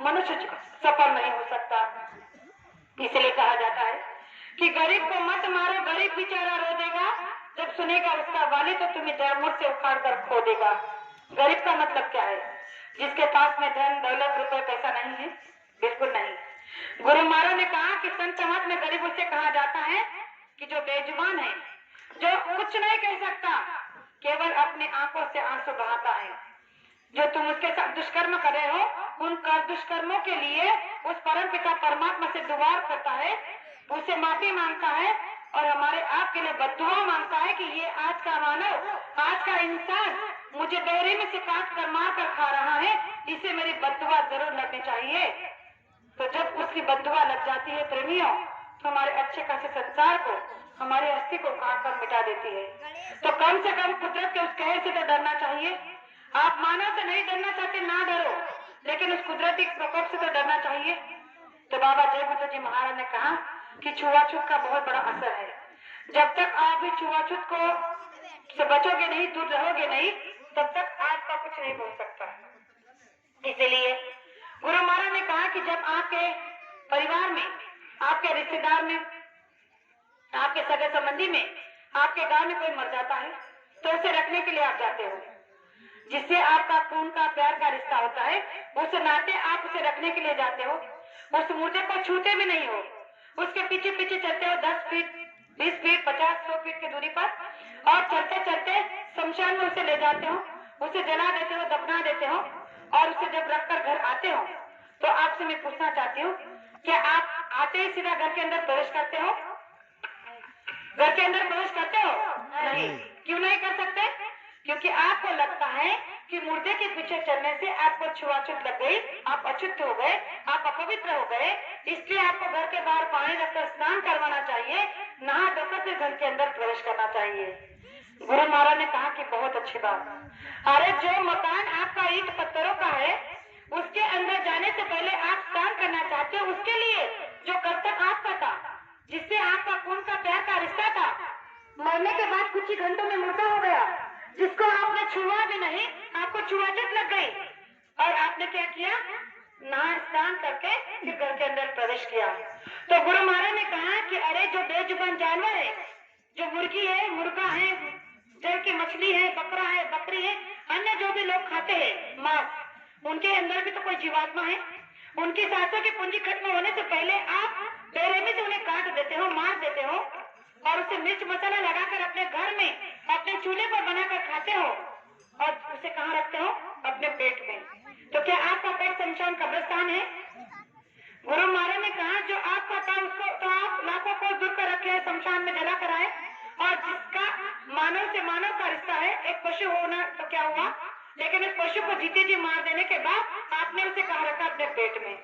मनुष्य सफल नहीं हो सकता। इसलिए कहा जाता है कि गरीब को मत मारो, गरीब बेचारा रो देगा, जब सुनेगा उसका वाली तो तुम्हें जड़ से उखाड़ कर खो देगा। गरीब का मतलब क्या है? जिसके पास में धन दौलत रुपए पैसा नहीं है, बिल्कुल नहीं। गुरु महाराज ने कहा कि संत समाज में गरीब उसे कहा जाता है कि जो बेजुबान है, जो कुछ नहीं कह सकता, केवल अपनी आंखों से आंसू बहाता है। जो तुम उसके साथ दुष्कर्म कर रहे हो, उन दुष्कर्मों के लिए उस परम पिता परमात्मा से दुआ करता है, उससे माफी मांगता है और हमारे आपके लिए बद्दुआ मांगता है कि ये आज का मानव, आज का इंसान मुझे बेरहमी से काट कर मार कर खा रहा है, इसे मेरी बद्दुआ जरूर लगनी चाहिए। तो जब उसकी बद्दुआ लग जाती है प्रेमियों, तो हमारे अच्छे खासे संसार को, हमारी अस्थि को काट कर मिटा देती है। तो कम से कम कुदरत के उस कहर से तो डरना चाहिए। आप मानव से नहीं डरना चाहते, ना डरो, लेकिन उस कुदरती प्रकोप से तो डरना चाहिए। तो बाबा जय गुरु जी महाराज ने कहा कि छुआछूत का बहुत बड़ा असर है। जब तक आप भी छुआछूत को से बचोगे नहीं, दूर रहोगे नहीं, तब तक आपका कुछ नहीं हो सकता। इसलिए गुरु महाराज ने कहा कि जब आपके परिवार में, आपके रिश्तेदार में, आपके सगे संबंधी में, आपके गांव में कोई मर जाता है, तो उसे रखने के लिए आप जाते हो, जिससे आपका खून का प्यार का रिश्ता होता है, उस नाते आप उसे रखने के लिए जाते हो। उस मुर्दे को छूते भी नहीं हो, उसके पीछे पीछे चलते हो 10 फीट 20 फीट 50 100 फीट की दूरी पर, और चलते चलते शमशान में उसे ले जाते हो, उसे जला देते हो, दफना देते हो, और उसे जब रखकर घर आते हो, तो आपसे मैं पूछना चाहती हूँ, क्या आप आते ही सीधा घर के अंदर प्रवेश करते हो? घर के अंदर प्रवेश करते हो? नहीं। क्यों नहीं कर सकते? क्योंकि आपको लगता है कि मुर्दे के पीछे चलने से आपको छुआछूत लग गई, आप अशुद्ध हो गए, आप अपवित्र हो गए, इसलिए आपको घर के बाहर पानी रखकर स्नान करवाना चाहिए, नहा धोकर फिर घर के अंदर प्रवेश करना चाहिए। गुरु महाराज ने कहा कि बहुत अच्छी बात। अरे जो मकान आपका ईंट पत्थरों का है, उसके अंदर जाने से पहले आप स्नान करना चाहते हो, उसके लिए जो कर्तव्य आपका था, जिससे आपका खून का प्यार का रिश्ता था, मरने के बाद कुछ ही घंटों में मुर्दा हो गया, जिसको आपने छुआ भी नहीं, आपको छुआछूत लग गई, और आपने क्या किया? नहा स्नान करके फिर घर के अंदर प्रवेश किया। तो गुरु महाराज ने कहा कि अरे जो बेजुबान जानवर है, जो मुर्गी है, मुर्गा है, जल की मछली है, बकरा है, बकरी है, अन्य जो भी लोग खाते हैं मांस, उनके अंदर भी तो कोई जीवात्मा है। उनकी सांसों की पूंजी खत्म होने से पहले आप बेरहमी से उन्हें काट देते हो, मार देते हो, और उसे मिर्च मसाला लगाकर अपने घर में, अपने चूल्हे पर बनाकर खाते हो, और उसे कहाँ रखते हो? अपने पेट में। तो क्या आपका पेट शमशान कब्रिस्तान है? गुरु महाराज ने कहा जो आपका था उसको तो आप लाखों को दूर कर रखे हैं, शमशान में जला कर आए, और जिसका मानव से मानव का रिश्ता है, एक पशु होना तो क्या हुआ, लेकिन इस पशु को जीते जी मार देने के बाद आपने उसे कहाँ रखा? अपने पेट में।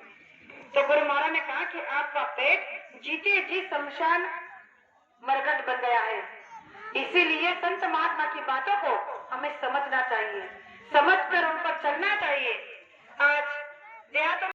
तो गुरु महाराज ने कहा कि आपका पेट जीते जी शमशान मरघट बन गया है। इसीलिए संत महात्मा की बातों को हमें समझना चाहिए, समझकर उन पर चलना चाहिए। आज